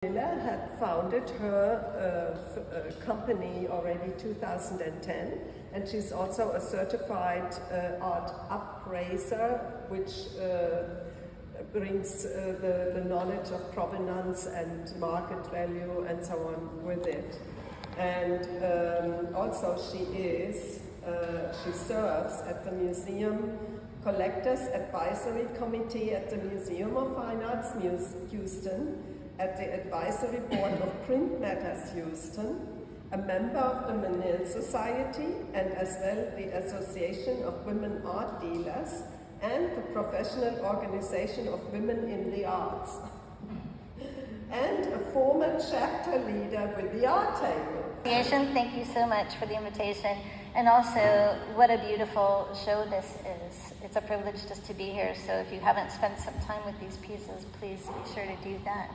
Miller had founded her company already 2010, and she's also a certified art appraiser, which brings the knowledge of provenance and market value and so on with it. And also she serves at the Museum Collectors Advisory Committee at the Museum of Fine Arts Houston, at the Advisory Board of PrintMatters Houston, a member of the Menil Society, and as well the Association of Women Art Dealers, and the Professional Organization of Women in the Arts, and a former chapter leader with the ArtTable. Thank you so much for the invitation, and also what a beautiful show this is. It's a privilege just to be here, so if you haven't spent some time with these pieces, please be sure to do that.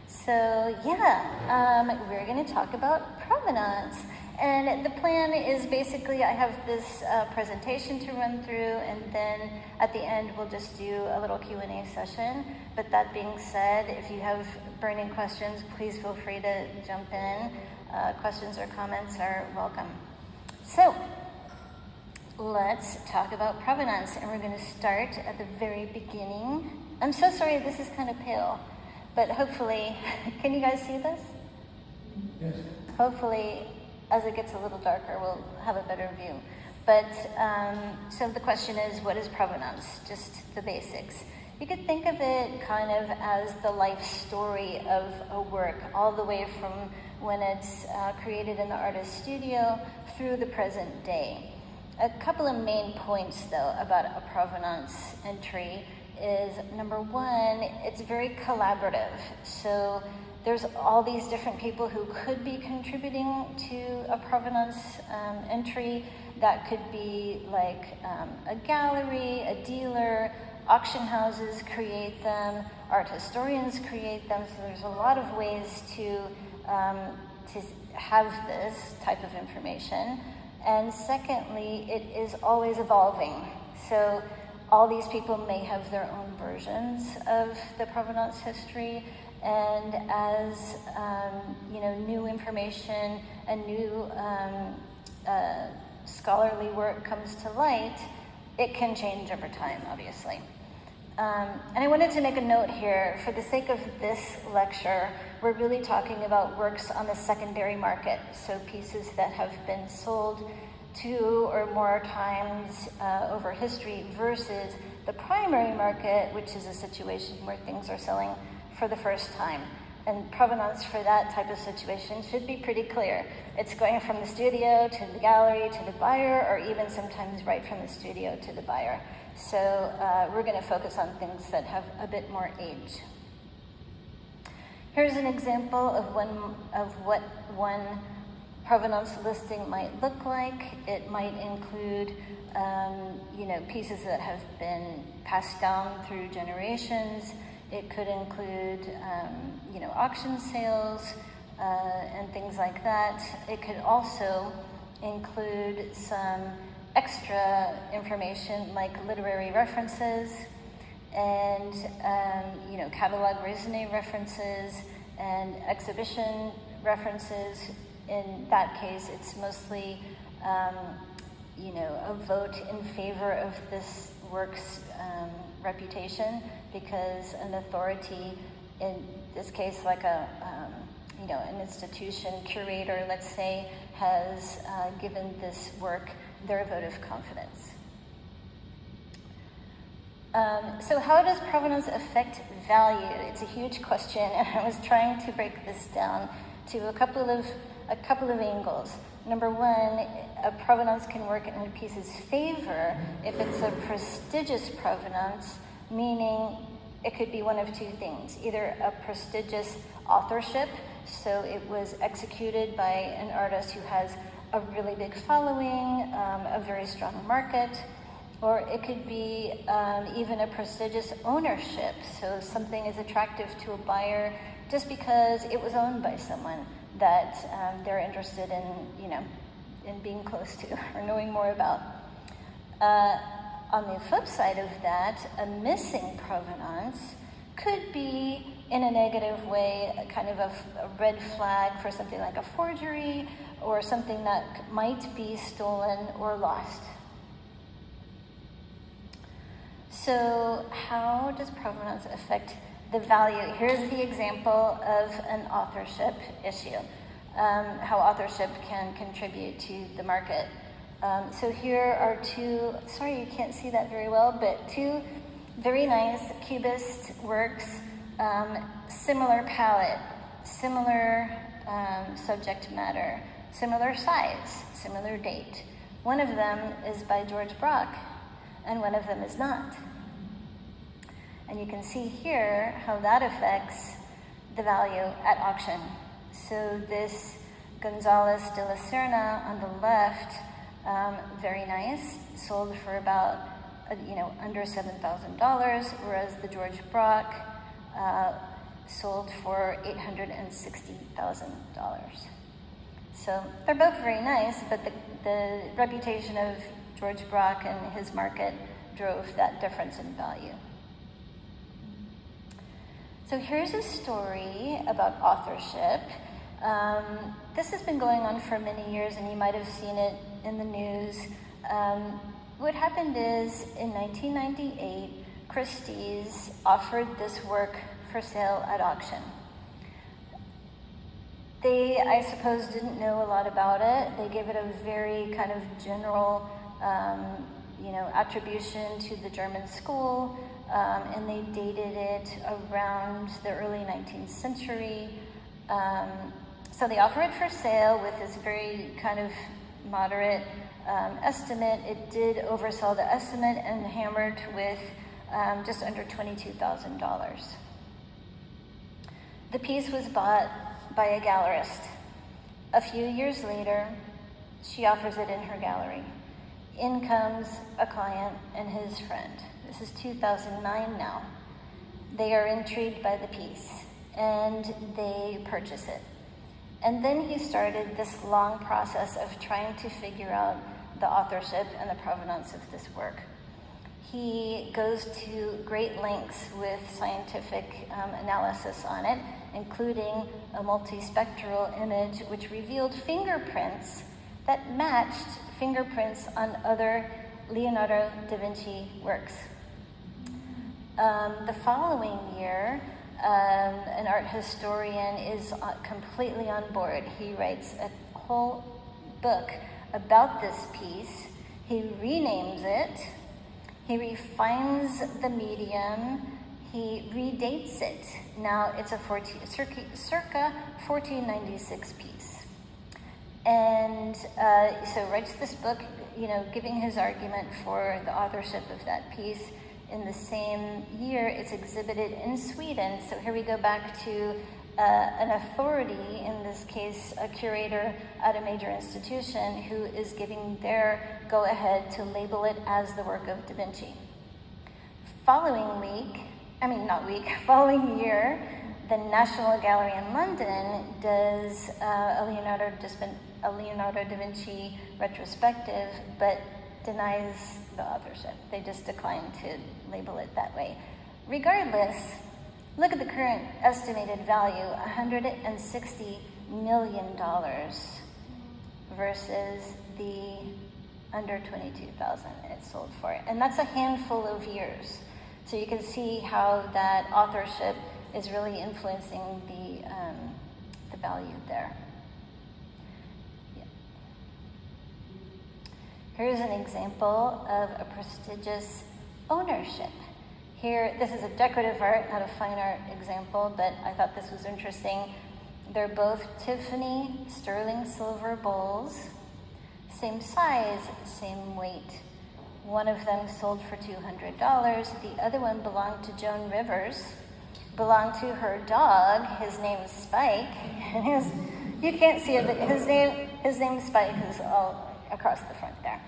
So yeah, we're going to talk about provenance. And the plan is basically I have this presentation to run through, and then at the end we'll just do a little Q&A session. But that being said, if you have burning questions, please feel free to jump in. Questions or comments are welcome. So let's talk about provenance, and we're going to start at the very beginning. I'm so sorry, this is kind of pale, but hopefully, can you guys see this? Yes. Hopefully, as it gets a little darker, we'll have a better view. But, so the question is, what is provenance? Just the basics. You could think of it kind of as the life story of a work, all the way from when it's created in the artist's studio through the present day. A couple of main points, though, about a provenance entry is, number one, it's very collaborative. So there's all these different people who could be contributing to a provenance entry. That could be like a gallery, a dealer, auction houses create them, art historians create them. So there's a lot of ways to have this type of information. And secondly, it is always evolving. So all these people may have their own versions of the provenance history, and as new information and new scholarly work comes to light, it can change over time, obviously. And I wanted to make a note here, for the sake of this lecture, we're really talking about works on the secondary market, so pieces that have been sold 2 or more times over history versus the primary market, which is a situation where things are selling for the first time. And provenance for that type of situation should be pretty clear. It's going from the studio to the gallery to the buyer, or even sometimes right from the studio to the buyer. So we're going to focus on things that have a bit more age. Here's an example of what one provenance listing might look like. It might include pieces that have been passed down through generations. It could include auction sales and things like that. It could also include some extra information like literary references and catalog raisonné references and exhibition references. In that case, it's mostly a vote in favor of this work's reputation, because an authority, in this case like an institution, curator, let's say, has given this work their vote of confidence. So how does provenance affect value? It's a huge question, and I was trying to break this down to a couple of angles. Number one, a provenance can work in a piece's favor if it's a prestigious provenance, meaning it could be one of two things: either a prestigious authorship, so it was executed by an artist who has a really big following, a very strong market, or it could be even a prestigious ownership, so something is attractive to a buyer just because it was owned by someone that they're interested in being close to or knowing more about. On the flip side of that, a missing provenance could be in a negative way, a kind of a red flag for something like a forgery or something that might be stolen or lost. So how does provenance affect the value? Here's the example of an authorship issue, how authorship can contribute to the market. So here are two, sorry you can't see that very well, but two very nice Cubist works, similar palette, similar subject matter, similar size, similar date. One of them is by George Brock, and one of them is not. And you can see here how that affects the value at auction. So this Gonzalez de la Serna on the left, very nice, sold for about under $7,000, whereas the George Brock sold for $860,000. So they're both very nice, but the reputation of George Brock and his market drove that difference in value. So here's a story about authorship. This has been going on for many years, and you might have seen it in the news. What happened is, in 1998, Christie's offered this work for sale at auction. They, I suppose, didn't know a lot about it. They gave it a very kind of general, attribution to the German school, and they dated it around the early 19th century. So they offer it for sale with this very kind of moderate estimate. It did oversell the estimate and hammered with just under $22,000. The piece was bought by a gallerist. A few years later, she offers it in her gallery. In comes a client and his friend. This is 2009 now. They are intrigued by the piece and they purchase it. And then he started this long process of trying to figure out the authorship and the provenance of this work. He goes to great lengths with scientific analysis on it, including a multispectral image which revealed fingerprints that matched fingerprints on other Leonardo da Vinci works. The following year, an art historian is completely on board. He writes a whole book about this piece. He renames it. He refines the medium. He redates it. Now it's a circa 1496 piece. And so writes this book, giving his argument for the authorship of that piece. In the same year, it's exhibited in Sweden. So here we go back to an authority, in this case, a curator at a major institution who is giving their go-ahead to label it as the work of Da Vinci. Following year, the National Gallery in London does a Leonardo da Vinci retrospective, but denies the authorship. They just decline to label it that way. Regardless, look at the current estimated value, $160 million versus the under 22,000 it's sold for. And that's a handful of years. So you can see how that authorship is really influencing the value there. Here's an example of a prestigious ownership. Here, this is a decorative art, not a fine art example, but I thought this was interesting. They're both Tiffany sterling silver bowls, same size, same weight. One of them sold for $200. The other one belonged to Joan Rivers, belonged to her dog. His name is Spike. You can't see it, but his name Spike is all across the front there.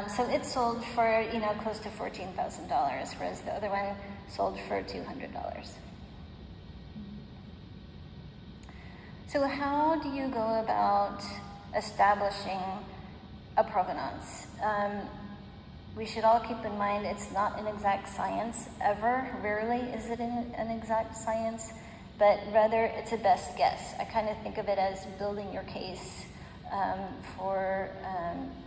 So it sold for, close to $14,000, whereas the other one sold for $200. So how do you go about establishing a provenance? we should all keep in mind it's not an exact science ever. Rarely is it an exact science, but rather it's a best guess. I kind of think of it as building your case for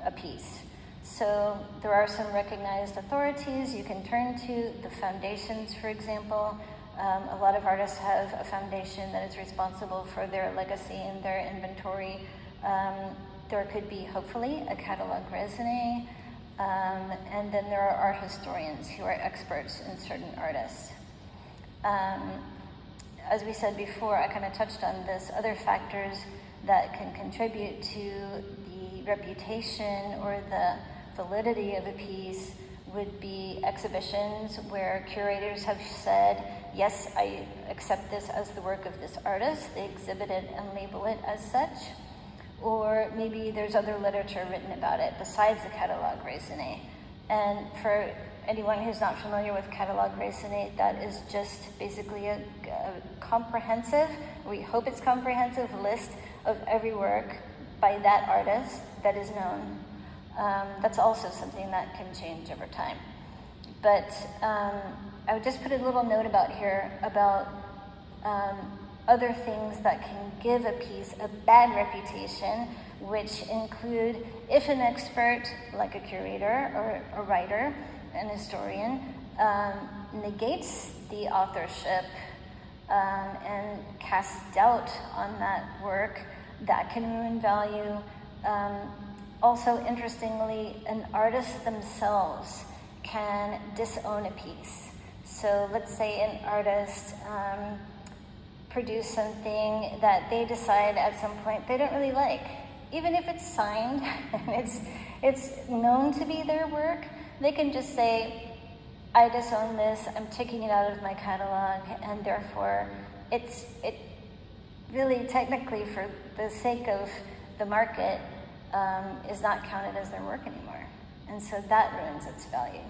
a piece. So there are some recognized authorities you can turn to, the foundations, for example. A lot of artists have a foundation that is responsible for their legacy and their inventory. There could be, hopefully, a catalog raisonné, and then there are art historians who are experts in certain artists. As we said before, I kind of touched on this, other factors that can contribute to the reputation or the validity of a piece would be exhibitions where curators have said, yes, I accept this as the work of this artist. They exhibit it and label it as such. Or maybe there's other literature written about it besides the catalog raisonné. And for anyone who's not familiar with catalog raisonné, that is just basically a comprehensive, we hope it's comprehensive, list of every work by that artist that is known. That's also something that can change over time. But I would just put a little note about here about other things that can give a piece a bad reputation, which include if an expert, like a curator or a writer, an historian, negates the authorship and casts doubt on that work, that can ruin value. Also, interestingly, an artist themselves can disown a piece. So let's say an artist produced something that they decide at some point they don't really like. Even if it's signed and it's known to be their work, they can just say, I disown this, I'm taking it out of my catalog, and therefore it really technically, for the sake of the market, is not counted as their work anymore. And so that ruins its value.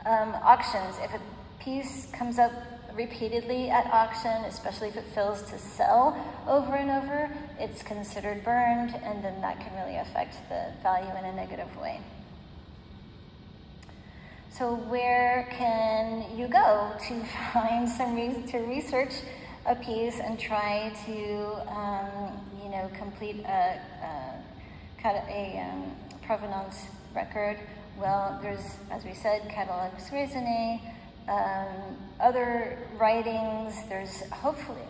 Auctions, if a piece comes up repeatedly at auction, especially if it fails to sell over and over, it's considered burned, and then that can really affect the value in a negative way. So where can you go to find some reason to research a piece and try to complete a provenance record? Well, there's, as we said, catalogues raisonné, other writings. There's hopefully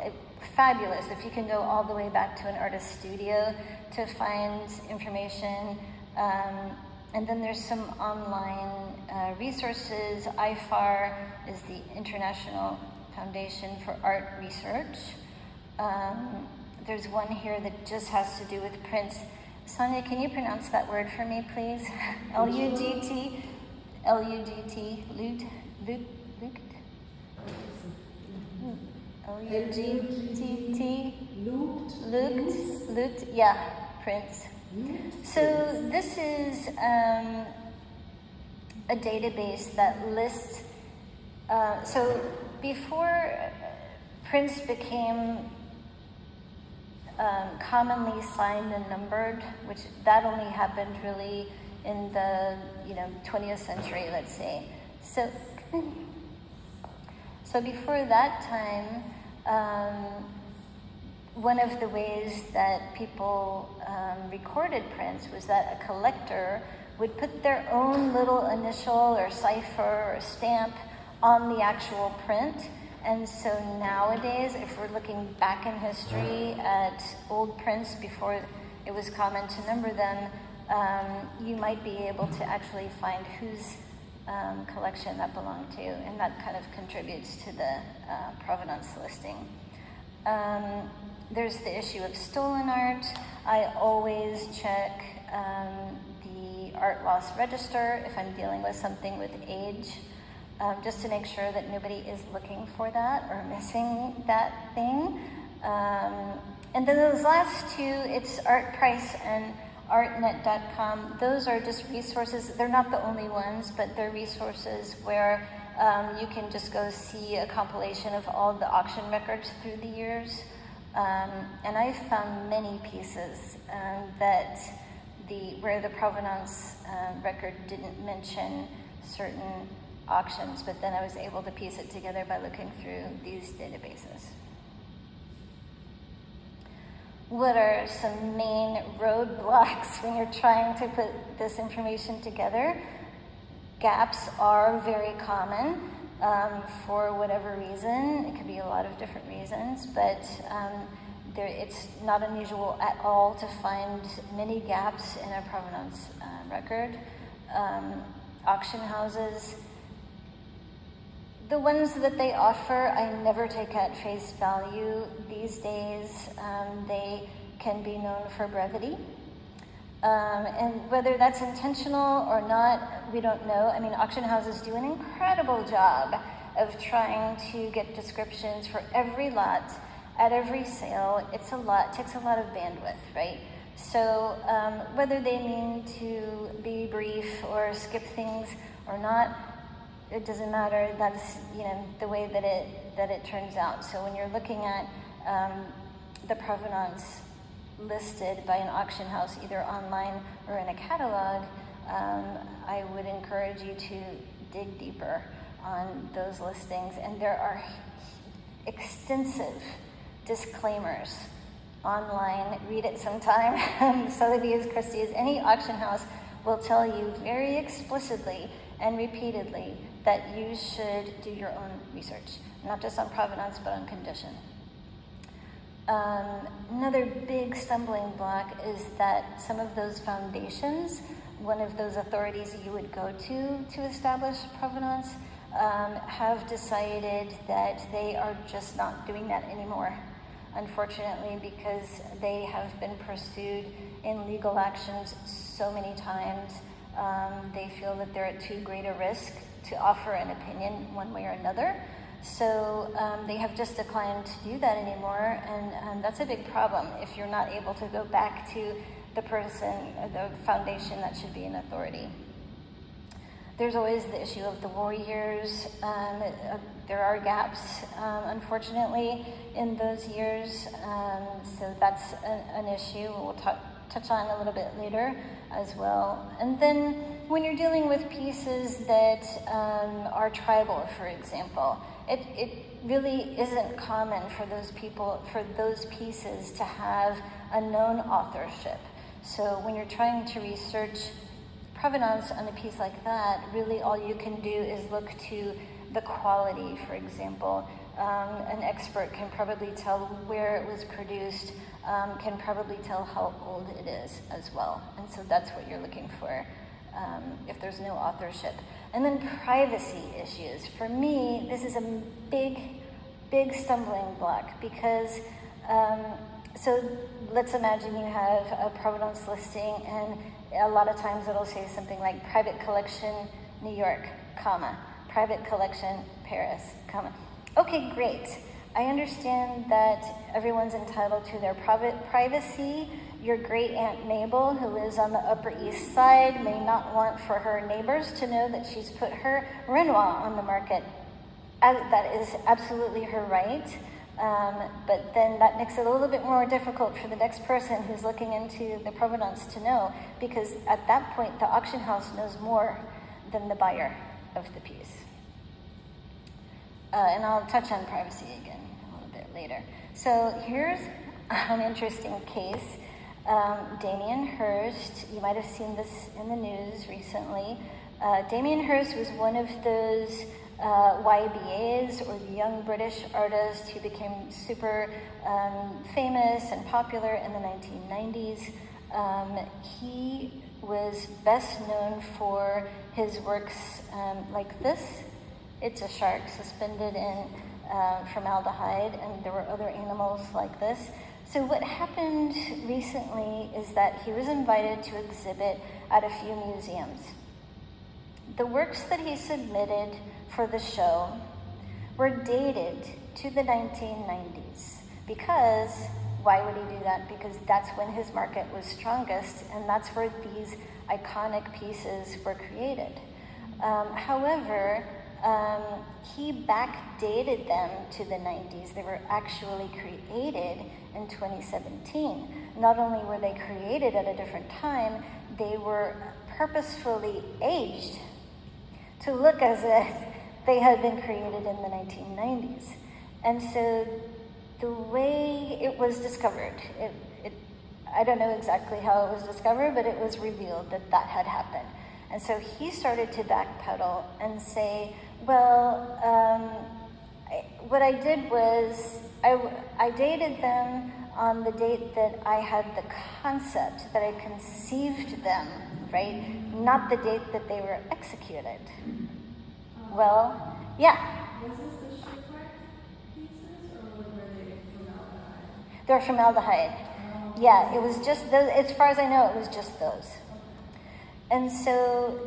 fabulous if you can go all the way back to an artist's studio to find information. And then there's some online resources. IFAR is the International Foundation for Art Research. There's one here that just has to do with prints. Sonja, can you pronounce that word for me, please? L-U-G-T, L-U-G-T, Lut, L-U-G-T-T, Lut, yeah, prints. So this is a database that lists, so before prints became commonly signed and numbered, which that only happened really in the 20th century, let's say. So before that time, one of the ways that people recorded prints was that a collector would put their own little initial or cipher or stamp on the actual print. And so nowadays, if we're looking back in history at old prints before it was common to number them, you might be able to actually find whose collection that belonged to, and that kind of contributes to the provenance listing. There's the issue of stolen art. I always check the art loss register if I'm dealing with something with age, just to make sure that nobody is looking for that or missing that thing. And then those last two, it's ArtPrice and artnet.com. Those are just resources. They're not the only ones, but they're resources where you can just go see a compilation of all the auction records through the years. And I've found many pieces that where the provenance record didn't mention certain auctions, but then I was able to piece it together by looking through these databases. What are some main roadblocks when you're trying to put this information together? Gaps are very common for whatever reason. It could be a lot of different reasons, but it's not unusual at all to find many gaps in a provenance record. Auction houses, the ones that they offer, I never take at face value. These days, they can be known for brevity. And whether that's intentional or not, we don't know. I mean, auction houses do an incredible job of trying to get descriptions for every lot at every sale. It's a lot, it takes a lot of bandwidth, right? So whether they mean to be brief or skip things or not, it doesn't matter. That's, you know, the way that it turns out. So when you're looking at the provenance listed by an auction house, either online or in a catalog, I would encourage you to dig deeper on those listings. And there are extensive disclaimers online. Read it sometime. Sotheby's, Christie's, any auction house will tell you very explicitly and repeatedly that you should do your own research, not just on provenance, but on condition. Another big stumbling block is that some of those foundations, one of those authorities you would go to establish provenance, have decided that they are just not doing that anymore, unfortunately, because they have been pursued in legal actions so many times. They feel that they're at too great a risk to offer an opinion one way or another. So they have just declined to do that anymore, and that's a big problem if you're not able to go back to the person or the foundation that should be an authority. There's always the issue of the war years. There are gaps, unfortunately, in those years, so that's an issue we'll touch on a little bit later as well. And then when you're dealing with pieces that are tribal, for example, it really isn't common for those pieces to have a known authorship. So when you're trying to research provenance on a piece like that, really all you can do is look to the quality, for example. An expert can probably tell where it was produced, can probably tell how old it is as well. And so that's what you're looking for if there's no authorship. And then privacy issues. For me, this is a big stumbling block because, so let's imagine you have a provenance listing, and a lot of times it'll say something like private collection New York, comma, private collection Paris, comma. Okay, great. I understand that everyone's entitled to their privacy. Your great Aunt Mabel, who lives on the Upper East Side, may not want for her neighbors to know that she's put her Renoir on the market. That is absolutely her right. But then that makes it a little bit more difficult for the next person who's looking into the provenance to know, because at that point, the auction house knows more than the buyer of the piece. And I'll touch on privacy again a little bit later. So here's an interesting case. Damien Hirst, you might have seen this in the news recently. Damien Hirst was one of those YBAs, or the young British artists who became super famous and popular in the 1990s. He was best known for his works like this. It's a shark suspended in formaldehyde, and there were other animals like this. So what happened recently is that he was invited to exhibit at a few museums. The works that he submitted for the show were dated to the 1990s. Because, why would he do that? Because that's when his market was strongest, and that's where these iconic pieces were created. However, he backdated them to the 90s. They were actually created in 2017. Not only were they created at a different time, they were purposefully aged to look as if they had been created in the 1990s. And so the way it was discovered, I don't know exactly how it was discovered, but it was revealed that that had happened. And so he started to backpedal and say, well, what I did was I dated them on the date that I had the concept, that I conceived them, right? Not the date that they were executed. Well, yeah. Was this the shipwreck pieces, or were they formaldehyde? They're formaldehyde. Yeah, it was just those, as far as I know, it was just those. And so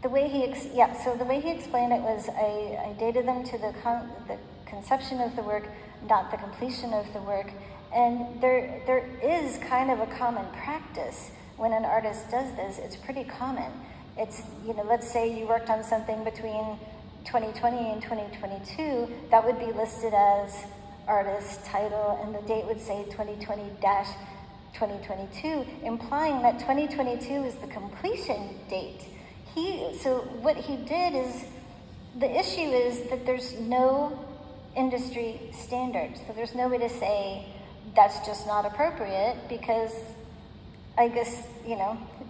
the way he explained it was I dated them to the conception of the work, not the completion of the work. And there is kind of a common practice when an artist does this. It's pretty common. It's, let's say you worked on something between 2020 and 2022, that would be listed as artist title, and the date would say 2020-2022, implying that 2022 is the completion date. So what he did is, the issue is that there's no industry standard. So there's no way to say that's just not appropriate, because I guess,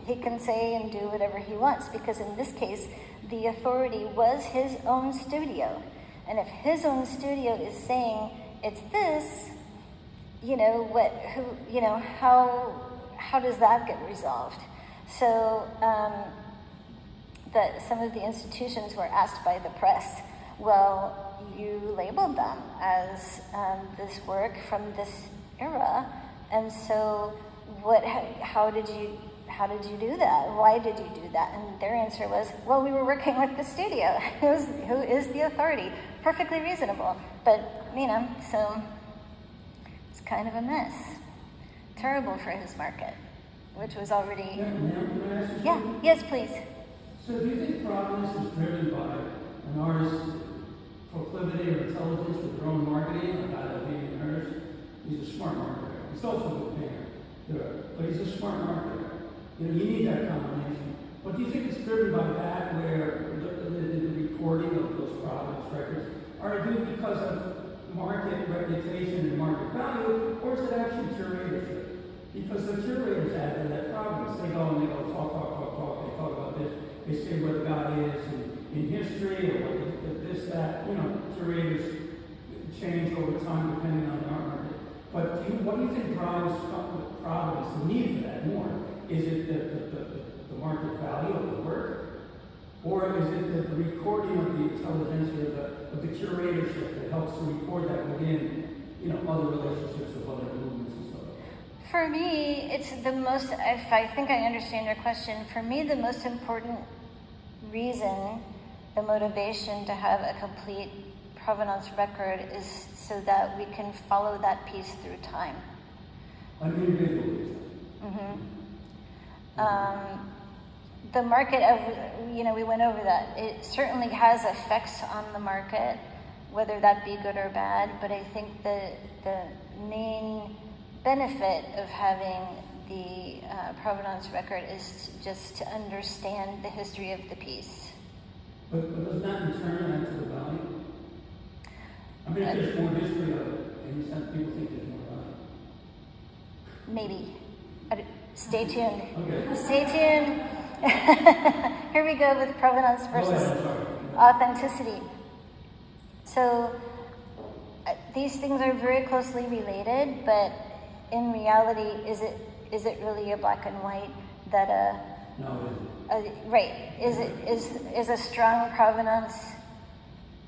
he can say and do whatever he wants, because in this case, the authority was his own studio. And if his own studio is saying it's this, how does that get resolved? So some of the institutions were asked by the press, well, you labeled them as this work from this era, and so how did you do that? Why did you do that? And their answer was, well, we were working with the studio, who is the authority. Perfectly reasonable, but so it's kind of a mess. Terrible for his market, which was already. Yeah. Yes, please. So do you think Provenance is driven by an artist's proclivity or intelligence with their own marketing, like AWAD hers? He's a smart marketer. He's also a good painter, but he's a smart marketer. You need that combination. But do you think it's driven by that, where the recording of those Provenance records are due because of market reputation and market value, or is it actually curatorship? Because the curators add to that Provenance. They go and they go talk. They talk about this. They say where the guy is in history, or what this, that. Curators change over time depending on the art market. But what do you think drives Provenance, the need for that more? Is it the market value of the work? Or is it the recording of the intelligence or the curatorship that helps to record that within, other relationships with other movements and stuff? For me, it's the most, if I think I understand your question, for me the most important reason, the motivation to have a complete provenance record is so that we can follow that piece through time. An individual piece. Mm-hmm. The market of, we went over that. It certainly has effects on the market, whether that be good or bad, but I think the main benefit of having the provenance record is just to understand the history of the piece. But does that in turn add to the value? I mean, if there's more history of it, and people think there's more value. Maybe. Stay tuned. Okay. Stay tuned. Here we go with provenance versus authenticity. So these things are very closely related, but in reality, is it really a black and white that No, right? Is a strong provenance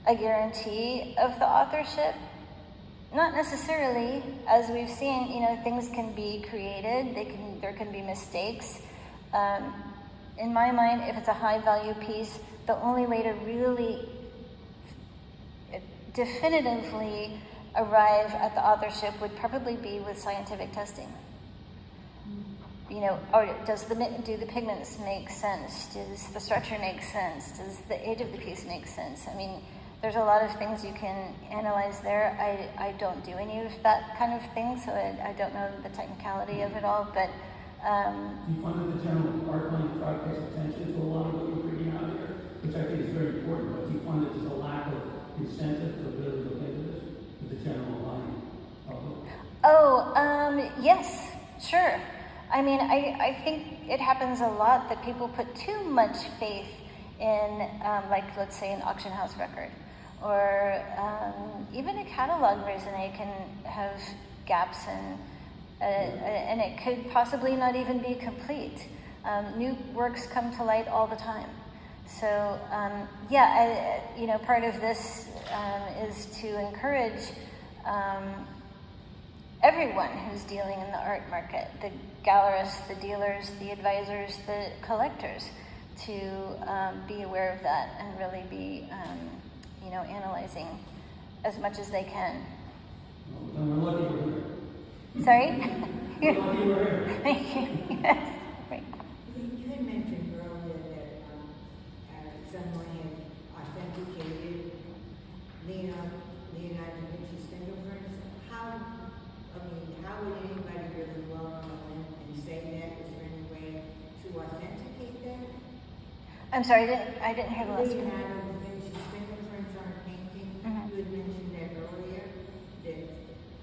a guarantee of the authorship? Not necessarily. As we've seen, things can be created. There can be mistakes. In my mind, if it's a high value piece, the only way to really definitively arrive at the authorship would probably be with scientific testing. you know, or do the pigments make sense? Does the structure make sense? Does the age of the piece make sense? I mean, there's a lot of things you can analyze there. I don't do any of that kind of thing, so I don't know the technicality of it all, but... Do you find that the general art line crowd pays attention to a lot of what you're bringing out here, which I think is very important, but do you find that there's a lack of incentive to really look into this with the general line public? Oh, yes, sure. I mean, I think it happens a lot that people put too much faith in, like, let's say, an auction house record, or even a catalog raisonné can have gaps and it could possibly not even be complete. New works come to light all the time. So, yeah, you know, part of this is to encourage everyone who's dealing in the art market, the gallerists, the dealers, the advisors, the collectors, to be aware of that and really be, you know, analyzing as much as they can. Well, then we're lucky we're here. Sorry? We're lucky we're here. Thank you. Yes. Right. You had mentioned earlier that someone had authenticated Leonardo da Vinci's fingerprints. How would anybody really go on and say that? Is there any way to authenticate that? I'm sorry, I didn't hear the last one. Leonardo da Vinci's fingerprints on a painting. Mhm. You had mentioned that earlier, that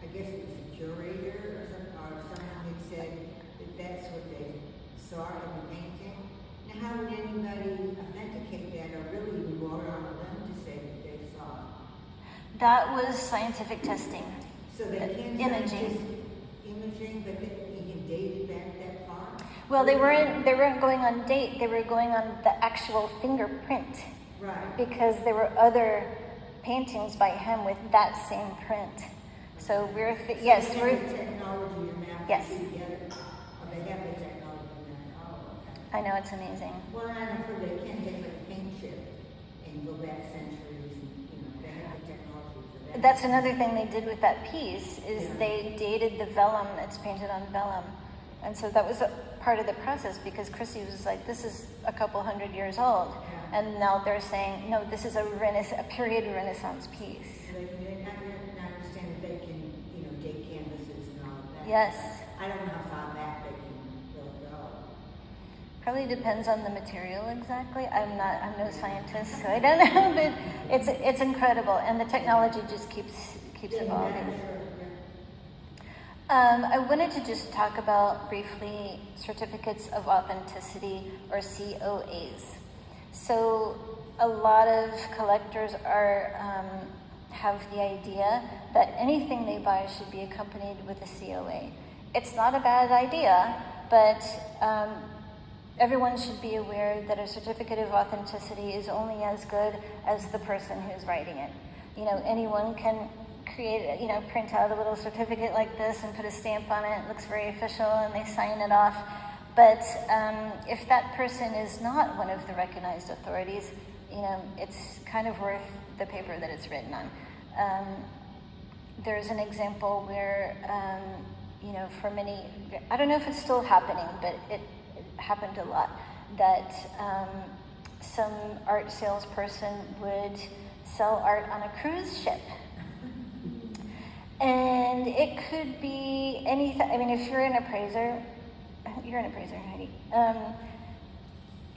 I guess it was a curator or someone had said that that's what they saw in the painting. Now, how would anybody authenticate that or really even go out on them to say that they saw it? That was scientific testing. So they can't Imaging. just imaging, but you can date it back that far? Well, they weren't going on date. They were going on the actual fingerprint, Right. because there were other paintings by him with that same print. So we're yes, they we're have the technology to map Yes. it together. Or they have the technology to map. Oh, okay. I know it's amazing. Well, I know they can't take like a paint chip and go back centuries. And, they have the technology for that. That's another thing they did with that piece is Yeah. they dated the vellum. It's painted on vellum, and so that was a part of the process because Chrissy was like, "This is a couple hundred years old," Yeah. and now they're saying, "No, this is a period Renaissance piece." So I understand that they can, date canvases and all of that. Yes. I don't know how far back they can really go. Probably depends on the material exactly. I'm no scientist, so I don't know, but it's incredible, and the technology just keeps evolving. I wanted to just talk about briefly certificates of authenticity, or COAs. So a lot of collectors have the idea that anything they buy should be accompanied with a COA. It's not a bad idea, but everyone should be aware that a certificate of authenticity is only as good as the person who's writing it. Anyone can create, print out a little certificate like this and put a stamp on it. It looks very official and they sign it off. But if that person is not one of the recognized authorities, it's kind of worth the paper that it's written on. There's an example where, for many, I don't know if it's still happening, but it happened a lot, that some art salesperson would sell art on a cruise ship. And it could be anything. I mean, if you're an appraiser, Heidi.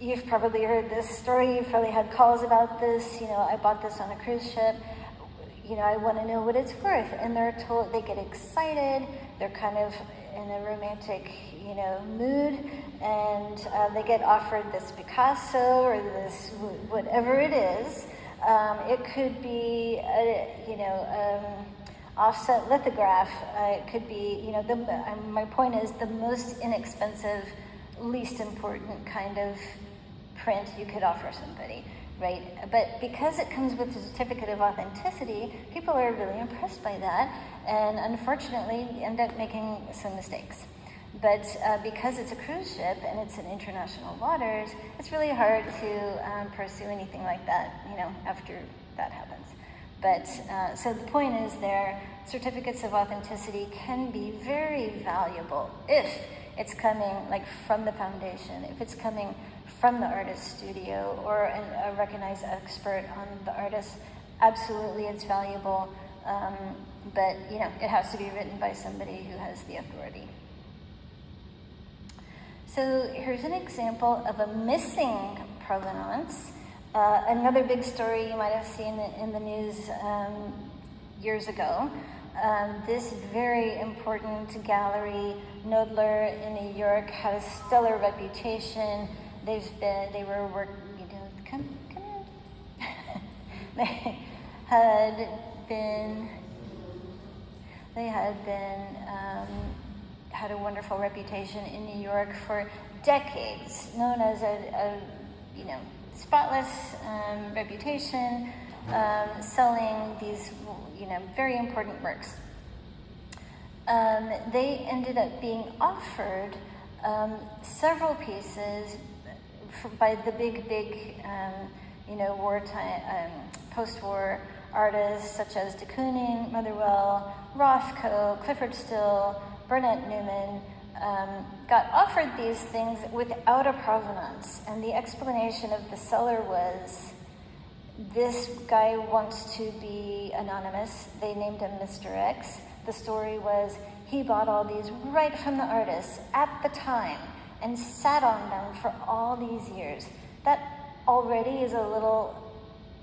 You've probably heard this story. You've probably had calls about this. I bought this on a cruise ship. I want to know what it's worth. And they're told, they get excited. They're kind of in a romantic, mood. And they get offered this Picasso or this, whatever it is. It could be, offset lithograph. It could be, my point is the most inexpensive, least important kind of print you could offer somebody, right? But because it comes with a certificate of authenticity, people are really impressed by that, and unfortunately end up making some mistakes. But because it's a cruise ship and it's in international waters, it's really hard to pursue anything like that, after that happens. But so the point is there, certificates of authenticity can be very valuable if it's coming like from the foundation, if it's coming from the artist studio or a recognized expert on the artist. Absolutely, it's valuable, but you know, it has to be written by somebody who has the authority. So here's an example of a missing provenance. Another big story you might have seen in the news years ago. This very important gallery, Knoedler in New York, had a stellar reputation. They were working, you know, come in. They had had a wonderful reputation in New York for decades, known as a you know, spotless reputation, selling these, you know, very important works. They ended up being offered several pieces by the big, you know, wartime, post-war artists such as de Kooning, Motherwell, Rothko, Clifford Still, Burnett Newman, got offered these things without a provenance. And the explanation of the seller was, this guy wants to be anonymous. They named him Mr. X. The story was, he bought all these right from the artist at the time and sat on them for all these years. That already is a little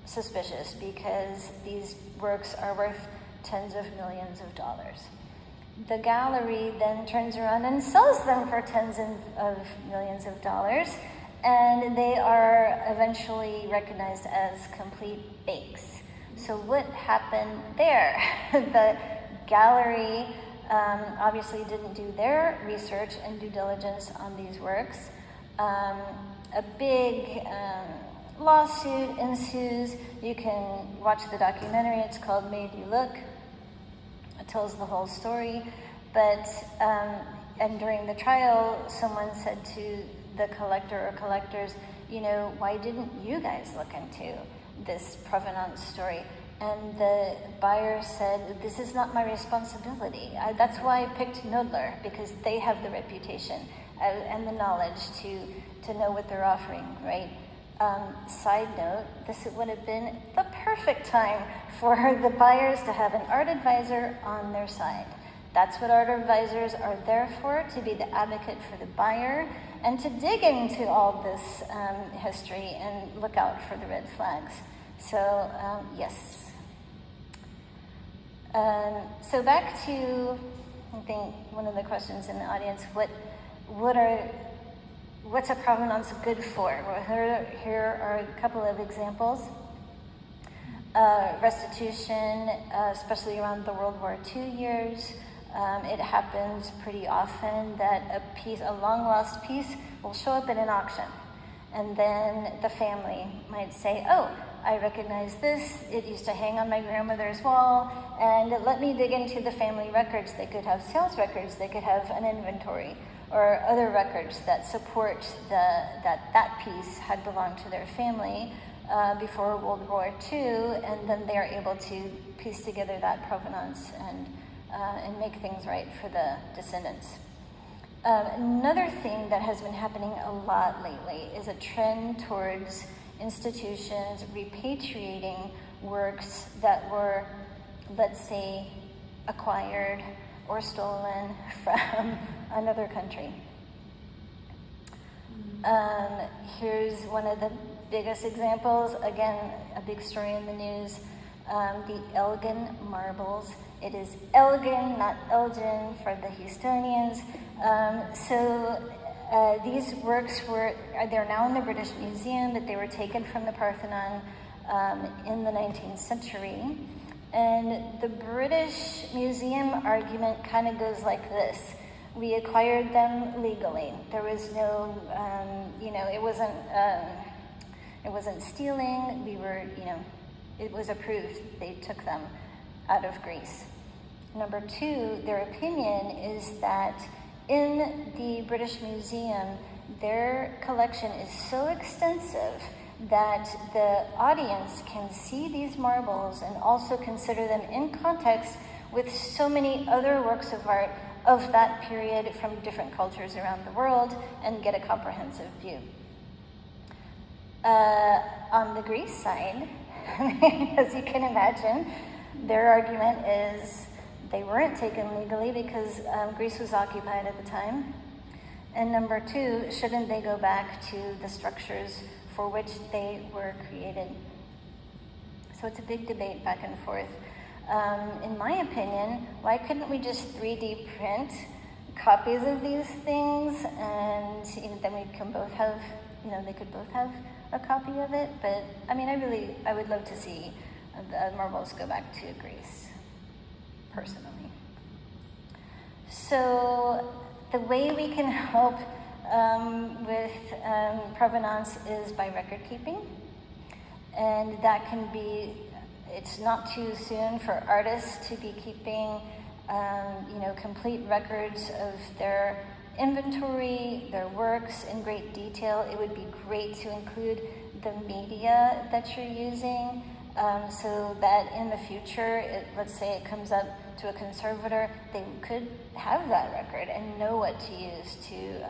suspicious because these works are worth tens of millions of dollars. The gallery then turns around and sells them for tens of millions of dollars, and they are eventually recognized as complete fakes. So what happened there? The gallery obviously didn't do their research and due diligence on these works. A big lawsuit ensues. You can watch the documentary. It's called Made You Look. It tells the whole story. But, and during the trial, someone said to the collector or collectors, you know, why didn't you guys look into this provenance story? And the buyer said, this is not my responsibility. That's why I picked Knoedler, because they have the reputation and the knowledge to know what they're offering, right? Side note, this would have been the perfect time for the buyers to have an art advisor on their side. That's what art advisors are there for, to be the advocate for the buyer and to dig into all this history and look out for the red flags. So, yes. So back to, I think, one of the questions in the audience, what's a provenance good for? Well, here are a couple of examples. Restitution, especially around the World War II years. It happens pretty often that a long-lost piece will show up at an auction. And then the family might say, oh, I recognize this. It used to hang on my grandmother's wall, and let me dig into the family records. They could have sales records. They could have an inventory or other records that support that piece had belonged to their family before World War II, and then they are able to piece together that provenance and make things right for the descendants. Another thing that has been happening a lot lately is a trend towards institutions repatriating works that were, let's say, acquired or stolen from another country. Here's one of the biggest examples. Again, a big story in the news. The Elgin marbles. It is Elgin, not Elgin, for the Houstonians. These works they're now in the British Museum, but they were taken from the Parthenon in the 19th century. And the British Museum argument kind of goes like this. We acquired them legally. There was no, it wasn't stealing. It was approved. They took them out of Greece. Number two, their opinion is that in the British Museum, their collection is so extensive that the audience can see these marbles and also consider them in context with so many other works of art of that period from different cultures around the world and get a comprehensive view. On the Greece side, as you can imagine, their argument is they weren't taken legally because Greece was occupied at the time. And number two, shouldn't they go back to the structures for which they were created? So it's a big debate back and forth. In my opinion, why couldn't we just 3D print copies of these things, and then we can both have, they could both have a copy of it? But I mean, I would love to see the marbles go back to Greece, personally. So the way we can help with provenance is by record keeping, and that can be, it's not too soon for artists to be keeping complete records of their inventory, their works in great detail. It would be great to include the media that you're using, so that in the future, let's say it comes up to a conservator, they could have that record and know what to use to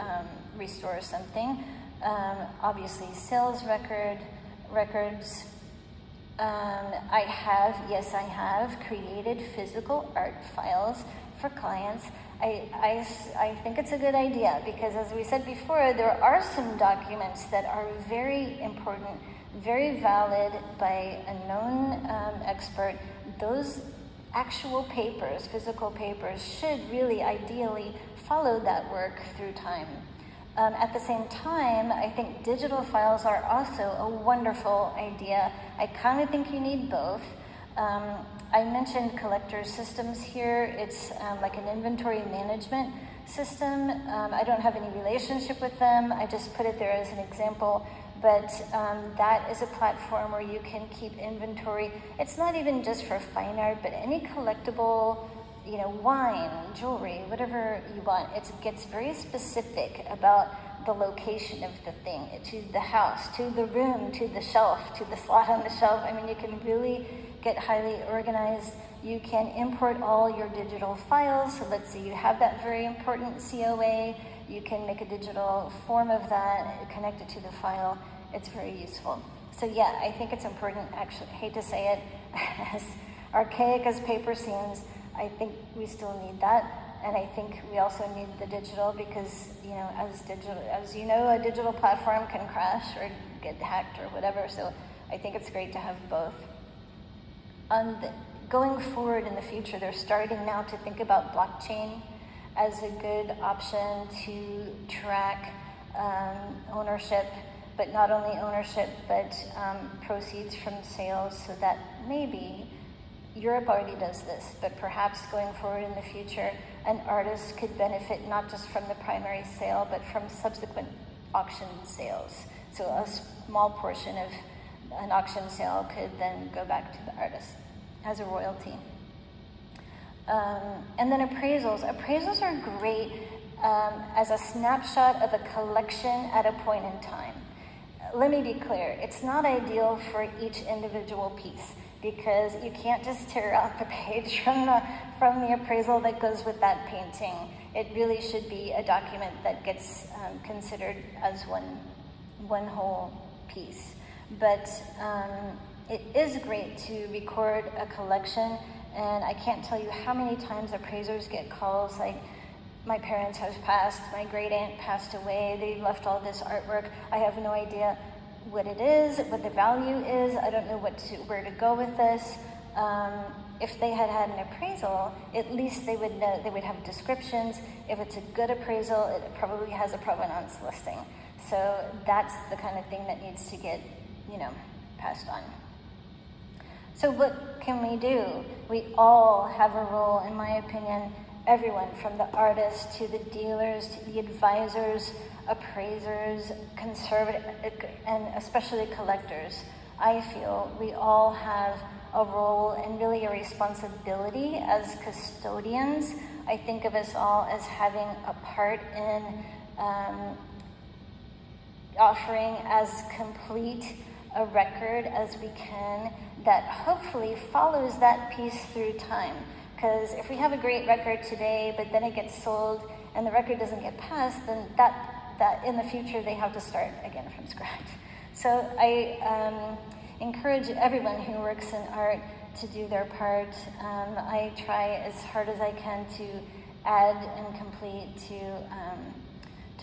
restore something. Obviously, sales records. I have created physical art files for clients. I think it's a good idea because, as we said before, there are some documents that are very important, very valid by a known expert. Those actual papers, physical papers, should really ideally follow that work through time. At the same time, I think digital files are also a wonderful idea. I kind of think you need both. I mentioned collector systems here. It's like an inventory management system. I don't have any relationship with them. I just put it there as an example. But that is a platform where you can keep inventory. It's not even just for fine art, but any collectible, wine, jewelry, whatever you want. It gets very specific about the location of the thing, to the house, to the room, to the shelf, to the slot on the shelf. I mean, you can really get highly organized. You can import all your digital files. So let's say you have that very important COA. You can make a digital form of that, connect it to the file. It's very useful. So yeah, I think it's important. Actually, I hate to say it, as archaic as paper seems, I think we still need that, and I think we also need the digital because, as you know, a digital platform can crash or get hacked or whatever. So I think it's great to have both. Going forward in the future, they're starting now to think about blockchain as a good option to track ownership, but not only ownership, but proceeds from sales, so that maybe Europe already does this, but perhaps going forward in the future, an artist could benefit not just from the primary sale, but from subsequent auction sales. So a small portion of an auction sale could then go back to the artist as a royalty. And then appraisals. Appraisals are great as a snapshot of a collection at a point in time. Let me be clear, it's not ideal for each individual piece, because you can't just tear out the page from the appraisal that goes with that painting. It really should be a document that gets considered as one whole piece. But it is great to record a collection, and I can't tell you how many times appraisers get calls like, my parents have passed, my great aunt passed away, they left all this artwork, I have no idea what it is, what the value is, I don't know where to go with this. If they had an appraisal, at least they would know, they would have descriptions. If it's a good appraisal, it probably has a provenance listing. So that's the kind of thing that needs to get, passed on. So what can we do? We all have a role, in my opinion, everyone from the artists to the dealers to the advisors, appraisers, conservative, and especially collectors. I feel we all have a role and really a responsibility as custodians. I think of us all as having a part in offering as complete a record as we can that hopefully follows that piece through time. Because if we have a great record today, but then it gets sold and the record doesn't get passed, then that in the future they have to start again from scratch. So I encourage everyone who works in art to do their part. I try as hard as I can to add and complete to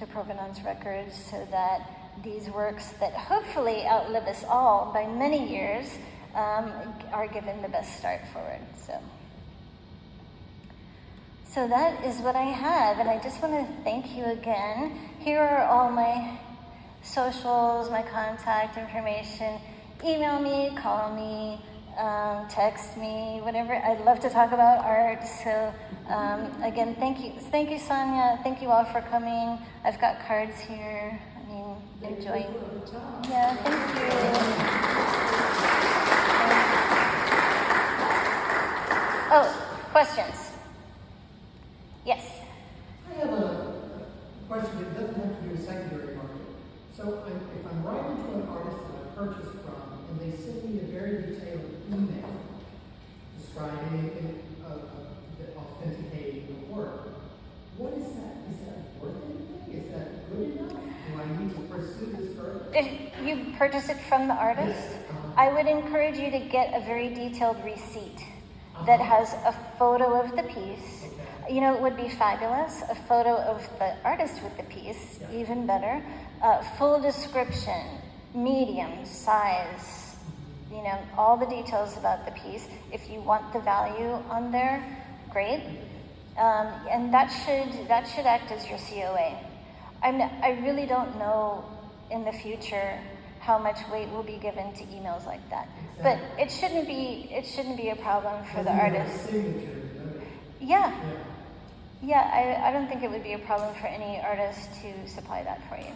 Provenance records so that these works that hopefully outlive us all by many years are given the best start forward. So that is what I have, and I just want to thank you again. Here are all my socials, my contact information. Email me, call me, text me, whatever. I'd love to talk about art. So again, thank you, Sonja. Thank you all for coming. I've got cards here. I mean, enjoy. Yeah, thank you. Oh, questions? Yes. I have a question that doesn't have to do with secondary market. So if I'm writing to an artist that I purchased from, and they send me a very detailed email describing authenticating the work, what is that? Is that worth anything? Is that good enough? Do I need to pursue this further? If you purchase it from the artist, I would encourage you to get a very detailed receipt that has a photo of the piece. You know, it would be fabulous, a photo of the artist with the piece, even better. Full description, medium, size, you know, all the details about the piece. If you want the value on there, great. And that should act as your COA. I really don't know in the future how much weight will be given to emails like that. Exactly. But it shouldn't be a problem for the artist. Yeah. Yeah, I don't think it would be a problem for any artist to supply that for you.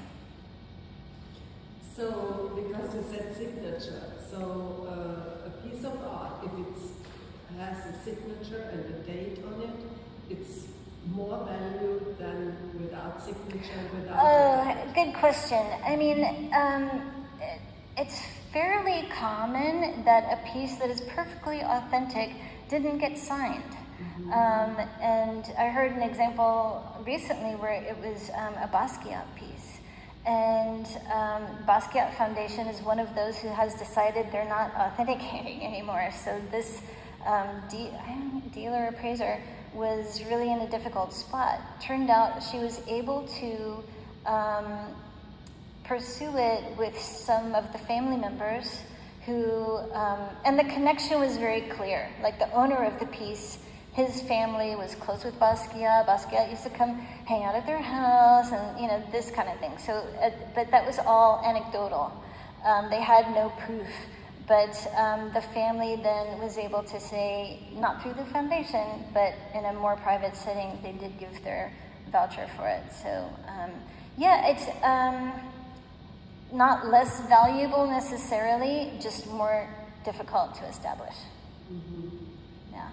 So, because you said signature, so a piece of art, if it has a signature and a date on it, it's more value than without signature, without good question. I mean, it's fairly common that a piece that is perfectly authentic didn't get signed. And I heard an example recently where it was a Basquiat piece. And Basquiat Foundation is one of those who has decided they're not authenticating anymore. So this dealer appraiser was really in a difficult spot. Turned out she was able to pursue it with some of the family members who, and the connection was very clear. Like the owner of the piece, his family was close with Basquiat. Basquiat used to come hang out at their house and, you know, this kind of thing. So, but that was all anecdotal. They had no proof. But the family then was able to say, not through the foundation, but in a more private setting, they did give their voucher for it. So, yeah, it's not less valuable necessarily, just more difficult to establish. Yeah.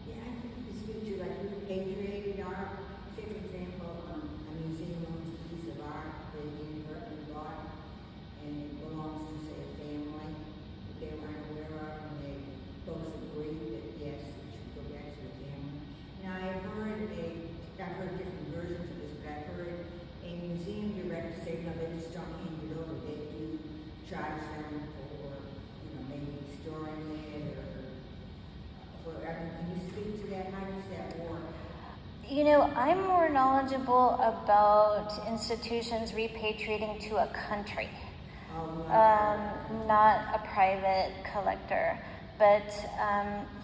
Yeah, I think you speak to like repatriated art. Say, for example, a museum owns a piece of art they inadvertently bought, and it belongs to, say, a family that they weren't aware of, and they both agreed that yes, it should go back to the family. Now, I've heard different versions of this, but I've heard a museum director say, no, they just don't hand it over. They do charge them for, you know, maybe storing it or whatever. Can you speak to that? How does that work? You know, I'm more knowledgeable about institutions repatriating to a country, not a private collector. But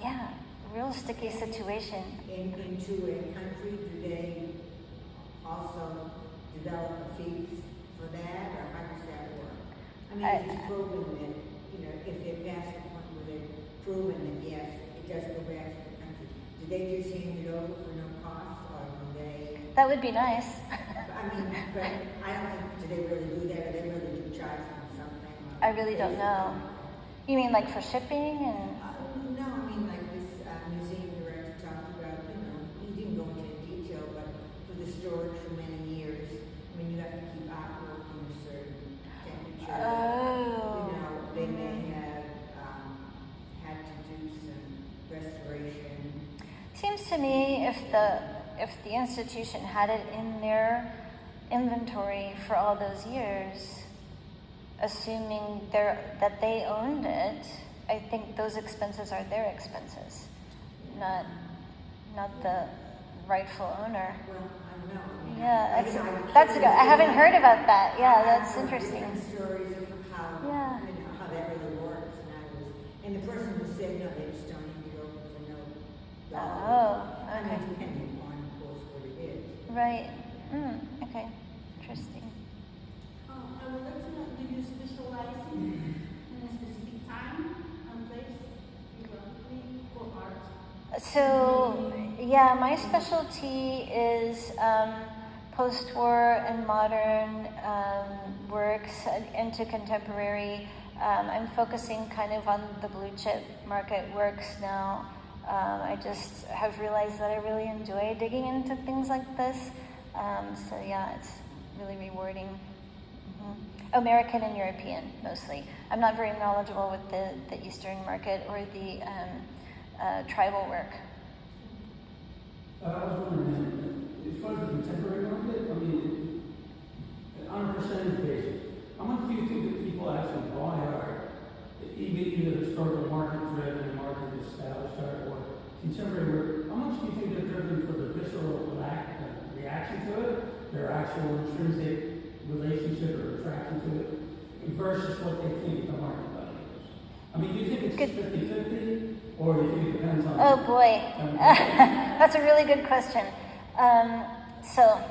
yeah, real sticky situation. Into a country, do they also develop a fee for that, or how does that work? I mean, if it's proven that, you know, if they're past the point where they've proven that yes, it does go back to the country, do they just hand it over for no cost, or do they? That would be nice. I mean, but I don't think, do they really do that, or they really do charge them something? I really don't know. You mean like for shipping and? No, I mean like this museum director talked about, you know, he didn't go into detail, but for the storage for many years, I mean, you have to keep artwork in a certain Seems to me if the institution had it in their inventory for all those years, assuming that they owned it, I think those expenses are their expenses, not the rightful owner. Well, I don't know. I mean, Yeah, that's good. I haven't heard about that. Yeah, that's interesting. Different stories of how, Yeah. how that really works. And the person who said, no, they just don't need to go for no dollar. Oh, I okay. mean, depending on, of course, what it is. Right. Okay. Interesting. I would like to know, do you specialize in a specific time and place geographically for art? So, yeah, my specialty is post-war and modern works into contemporary. I'm focusing kind of on the blue chip market works now. I just have realized that I really enjoy digging into things like this. So yeah, it's really rewarding. American and European, mostly. I'm not very knowledgeable with the Eastern market or the tribal work. I was wondering, as far as the contemporary market, I mean, on a percentage basis, how much do you think that people actually buy art, either historical market-driven, market-established art, or contemporary work? How much do you think they're driven for the visceral reaction to it, their actual intrinsic relationship or attraction to it, versus what they think the market value is? I mean, do you think it's 50-50, or do you think it depends on... Oh boy, that's a really good question. So,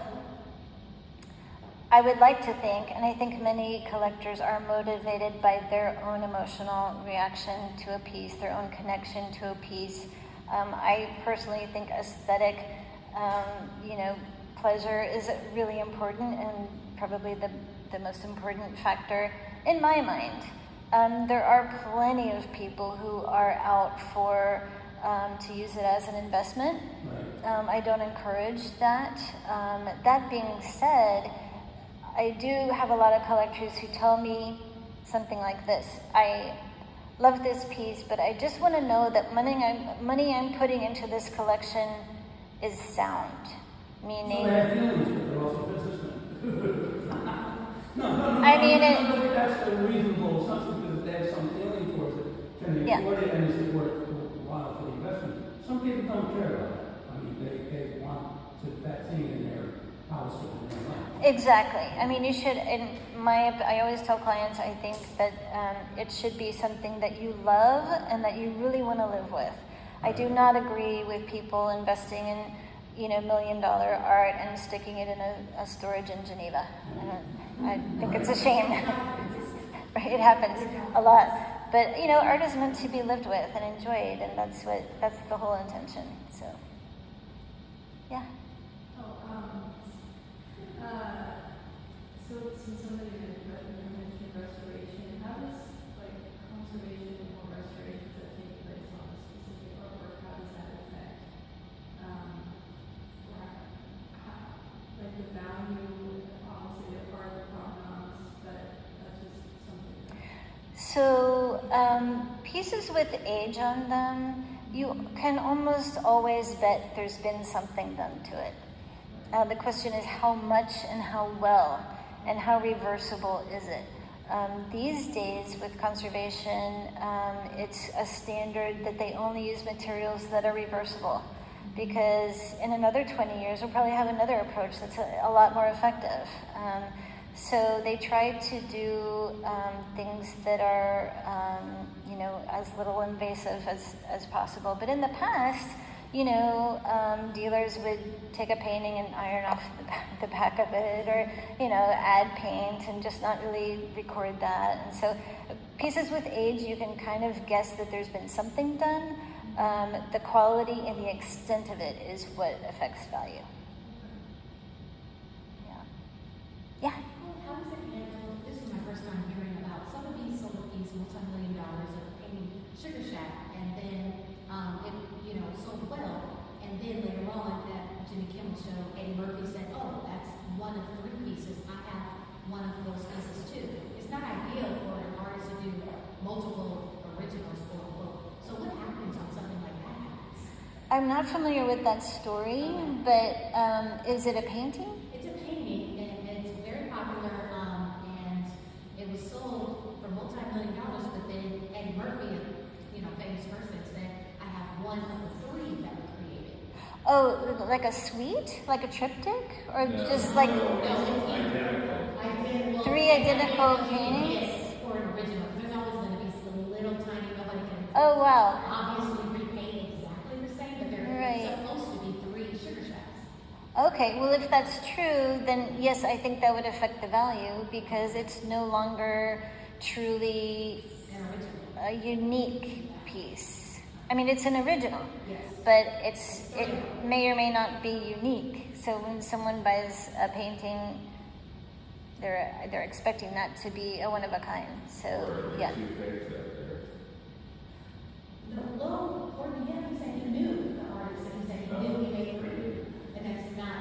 I would like to think, and I think many collectors are motivated by their own emotional reaction to a piece, their own connection to a piece. I personally think aesthetic, pleasure is really important and probably the most important factor in my mind. There are plenty of people who are out for to use it as an investment. Right. I don't encourage that. That being said, I do have a lot of collectors who tell me something like this: I love this piece, but I just want to know that money I'm putting into this collection is sound. Meaning, They have feelings, but they're also businessmen. No, I mean, that's a reasonable assumption because they have some feeling towards it. Can they afford it, and is it worthwhile for the investment? Some people don't care about that. I mean, they want that thing in their house or in their life. Exactly. I mean, you should, I always tell clients, I think that it should be something that you love and that you really want to live with. I do not agree with people investing in, $1 million art and sticking it in a storage in Geneva. I think it's a shame. Right? It happens a lot. But, art is meant to be lived with and enjoyed, and that's the whole intention. So, yeah. So since somebody mentioned restoration, how does conservation or restorations that take place on a specific artwork, how does that affect the value, obviously they're part of the provenance, but that's just something. So pieces with age on them, you can almost always bet there's been something done to it. The question is how much and how well and how reversible is it? These days with conservation, it's a standard that they only use materials that are reversible, because in another 20 years we'll probably have another approach that's a lot more effective. So they try to do things that are, as little invasive as possible. But in the past, dealers would take a painting and iron off the back of it, or, add paint and just not really record that. And so pieces with age, you can kind of guess that there's been something done. The quality and the extent of it is what affects value. Yeah. How does it handle, this is my first time hearing about Sotheby's sold a piece, multi-million dollars of painting Sugar Shack, and then it sold well, and then later on at Jimmy Kimmel show, Eddie Murphy said, oh, that's one of 3 pieces, I have one of those pieces too. It's not ideal for an artist to do multiple originals, quote unquote. So what happens when something like that happens? I'm not familiar with that story, but is it a painting? It's a painting, and it's very popular, and it was sold for multi-million dollars, but then Eddie Murphy, famous person, said, I have one of the 3 that were created. Oh, like a suite? Like a triptych? Or just like 3 identical paintings? Yes, for an original. There's always going to be some little tiny, nobody can Oh, wow. obviously repaint exactly the same, but they're Right. supposed to be 3 sugar shacks. Okay, well, if that's true, then yes, I think that would affect the value because it's no longer truly An original. a unique piece. I mean, it's an original, Yes. but it may or may not be unique. So when someone buys a painting, they're expecting that to be a one of a kind. So yeah. Well, Courtney Ham, he said he knew the artist, and he said he knew he made 3. And that's not,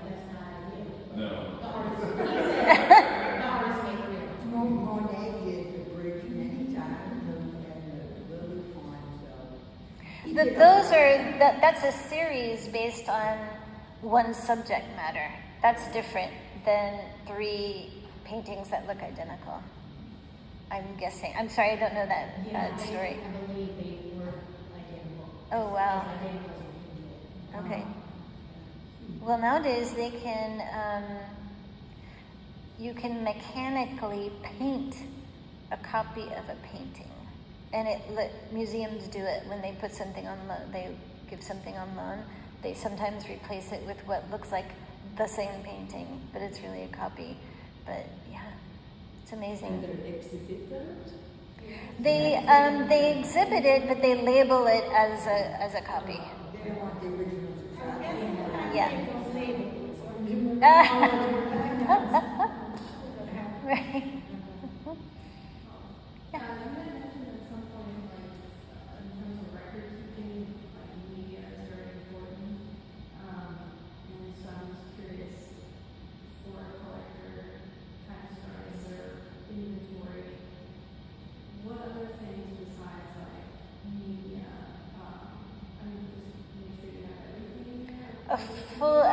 that's not ideal. No. The artist, he said, the artist made 3. Monet did the bridge many times, and the Lily Pond, so. That's a series based on one subject matter. That's different than 3 paintings that look identical. I'm guessing. I'm sorry, I don't know that story. I believe they were identical. Oh, wow. Identical. Okay. Well, nowadays they can, you can mechanically paint a copy of a painting. And museums do it when they put something on loan. They give something on loan. They sometimes replace it with what looks like the same painting, but it's really a copy. But yeah, it's amazing. And they exhibit that? They exhibit it, but they label it as a copy. They don't want the originals. Yeah. Right. You had mentioned at some point, in terms of record keeping, media is very important. And so I'm just curious, for a collector kind of starting their inventory, what other things besides media? Just make sure you have everything there.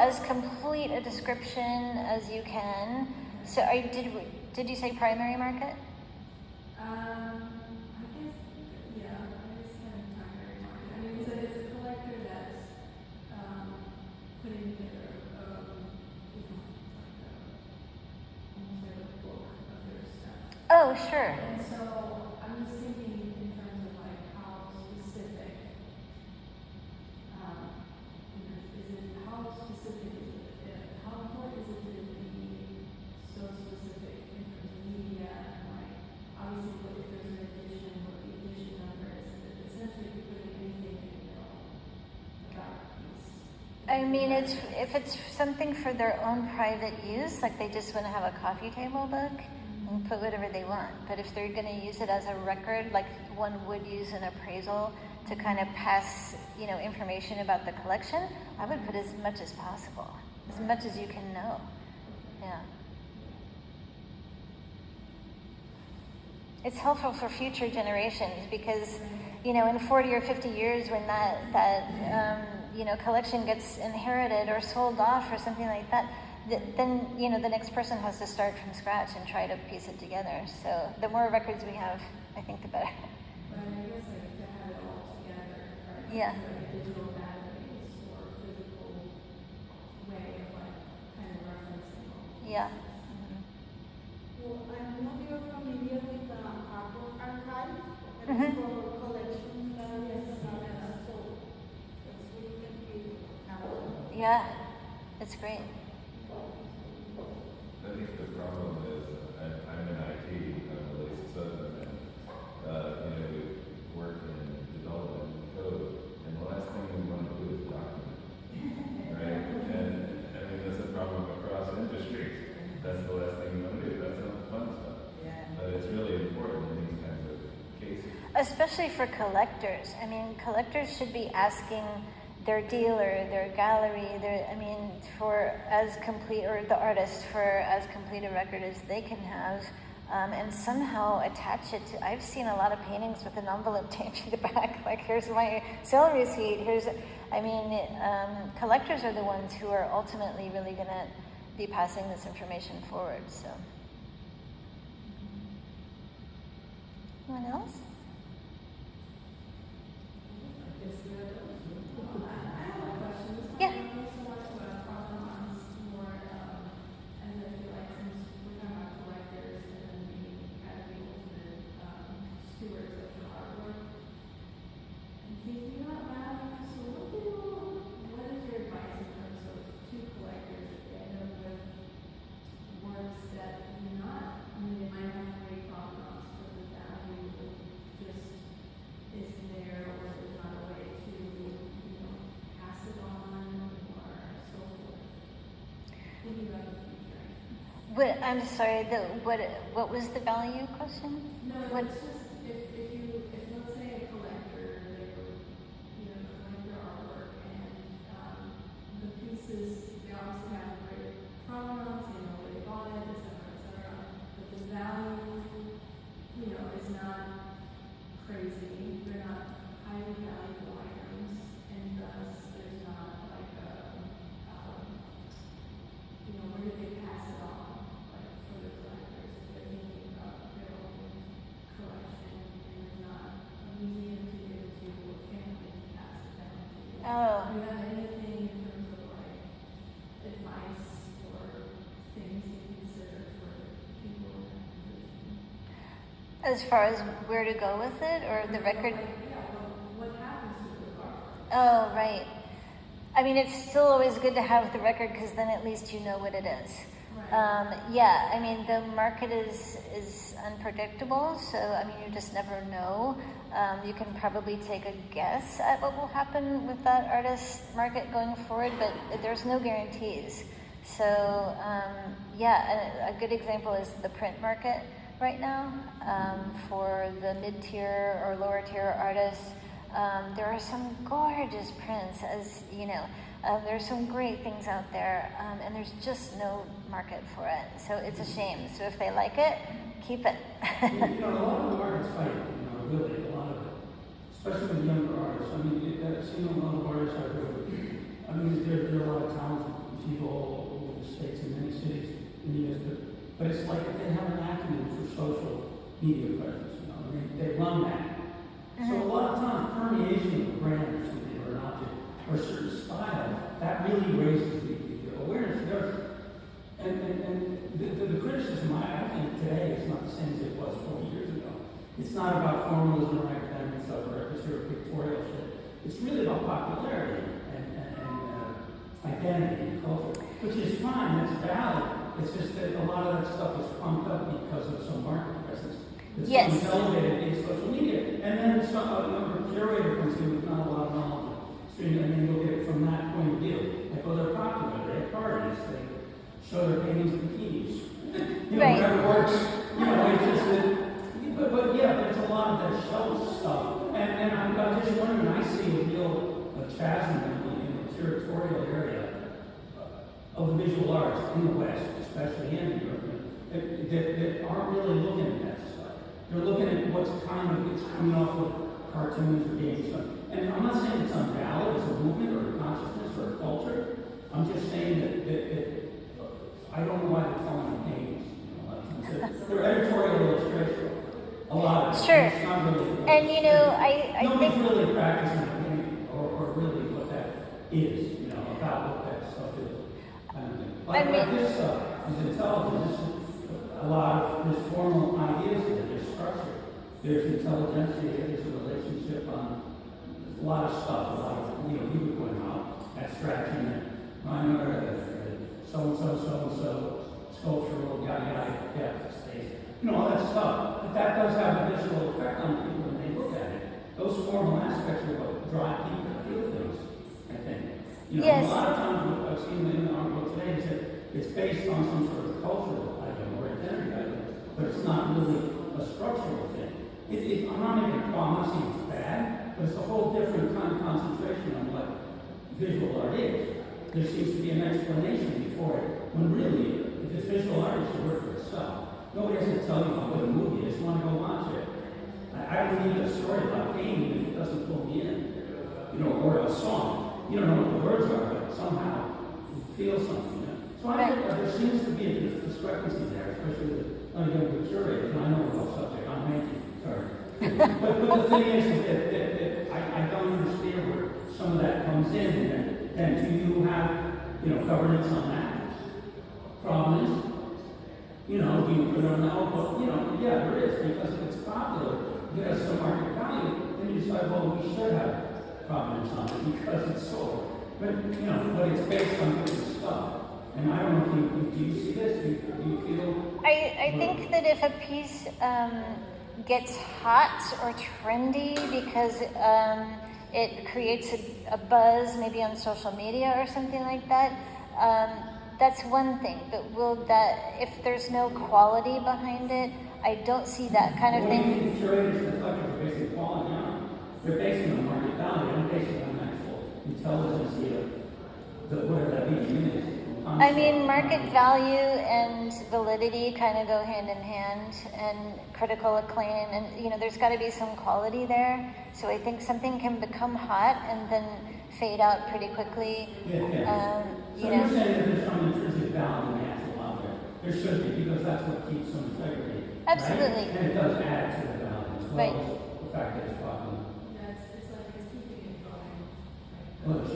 As complete a description as you can. So, did you say primary market? I guess, yeah, I guess kind of primary market. I mean, it's a collector that's putting together almost like a book of their stuff. Oh, sure. And so I'm just thinking in terms of how specific, how specific is it? How important is it to be so specific in terms of media and obviously if there's an edition, what the edition number is, and essentially if you're putting anything in about a piece. I mean, if it's something for their own private use, like they just want to have a coffee table book and put whatever they want. But if they're going to use it as a record, like one would use an appraisal to kind of pass, information about the collection, I would put as much as possible, as much as you can know. Yeah. It's helpful for future generations because, in 40 or 50 years when that collection gets inherited or sold off or something like that, then, the next person has to start from scratch and try to piece it together. So the more records we have, I think the better. But I guess to have it all together, right? Yeah. Like a digital database or a physical way of kind of referencing all. Yeah. Well, I know you're familiar with the Arnoult Archive, and Mhm. it's for collections that so it's really can be Yeah. It's great. I think the problem is, I'm in IT, I'm Elise Arnoult Miller, we work in development and code, and the last thing we want to do is document, right? And that's a problem across industries. That's the last thing you want to do. That's not the fun stuff. Yeah. But it's really important in these kinds of cases. Especially for collectors. I mean, collectors should be asking their dealer, their gallery, for as complete, or the artist for as complete a record as they can have and somehow attach it to, I've seen a lot of paintings with an envelope taped to the back, like here's my sale receipt, collectors are the ones who are ultimately really gonna be passing this information forward, so. Anyone else? Yeah. I'm sorry, what was the value question? No, what? It's just if let's say a collector, they were, collect their artwork and the pieces, they obviously have great provenance, they know where they bought it, et cetera, but the value, is not crazy. They're not highly valuable items, and thus there's not like where did they pass it on? For the collectors, if they're thinking about their own collection, and there's not a museum to give it to or family to pass it down to. Oh. Do you have anything in terms of advice or things you consider for people in that position? As far as where to go with it, or the record? What happens to the art? Oh, right. I mean, it's still always good to have the record because then at least you know what it is. Right. The market is unpredictable, so you just never know. You can probably take a guess at what will happen with that artist market going forward, but there's no guarantees. So a good example is the print market right now. For the mid-tier or lower-tier artists, there are some gorgeous prints, as you know. There's some great things out there, and there's just no market for it. So it's a shame. So if they like it, keep it. A lot of the artists fight, really, a lot of it. Especially with younger artists. I've seen a lot of artists out there. There are a lot of talented people all over the States in many cities in the US, but it's like if they have an acumen for social media presence, they run that. So a lot of times, permeation of a brand or something, or an object, or a certain style, that really raises the awareness. And the criticism, I think, today is not the same as it was 40 years ago. It's not about formalism or academic stuff or sort of pictorial shit. It's really about popularity and identity and culture, which is fine, that's valid. It's just that a lot of that stuff is pumped up because of some market presence. It's elevated in social media. And then a curator comes in with not a lot of knowledge. And then you'll get it from that point of view. Like, they're popular, they have parties, they show their paintings in bikinis. Whatever works. It's just that, but there's a lot of that shelf stuff. And I'm just wondering, I see a real chasm in the curatorial area of the visual arts in the West, especially in Europe, that aren't really looking at that stuff. They're looking at what's it's coming off of cartoons or games. And I'm not saying it's unvalid as a movement or a consciousness or a culture. I'm just saying that I don't know why they're calling them games. They're editorial illustration. A lot of it. Sure. It's not really. And I nobody's think really practicing painting or really what that is. About what that stuff is. Like this stuff is intelligent. A lot of there's formal ideas there. There's structure. There's intelligentsia. There's a relationship on a lot of stuff. A lot of you would point out abstraction and so-and-so, sculptural, yada, depth, space. All that stuff. But that does have a visual effect on people when they look at it. Those formal aspects are what drive people to feel things, I think. Yes. A lot of times what I've seen in the artwork today is that it's based on some sort of cultural item or identity item, but it's not really a structural thing. I'm not making a call, I'm not saying it's bad, but it's a whole different kind of concentration on what visual art is. There seems to be an explanation before it, when really, if it's visual art, it should work for itself. Nobody has to tell you about a movie, I just want to go watch it. I don't need a story about painting if it doesn't pull me in. You know, or a song. You don't know what the words are, but somehow you feel something. You know? So I think there seems to be a discrepancy there, especially with unyoung curator, and I know about subject, I'm making, sorry. but the thing is that I don't understand where some of that comes in, and do you have, you know, governance on that? Provenance? You know, do you put it on the elbow? You know, yeah, there is, because if it's popular, it has some market value, then you decide, well, we should have provenance on it because it's sold. But, you know, but it's based on different stuff. And I don't know if do you see this? Do you feel? I think that if a piece gets hot or trendy because it creates a buzz, maybe on social media or something like that, that's one thing. But if there's no quality behind it, I don't see that kind of thing. What do you think the curators and collectors are basing quality on? They're basing on market value. I'm basing on actual intelligence of whatever that medium is. I mean, market value and validity kind of go hand in hand, and critical acclaim, and you know, there's got to be some quality there. So I think something can become hot and then fade out pretty quickly. Yeah. So you're saying that there's some intrinsic value in the actual object. There should be, because that's what keeps some integrity. Absolutely. Right? And it does add to the value as well Right. as the fact that it's popular. Yeah, it's like it's keeping it going. Well, it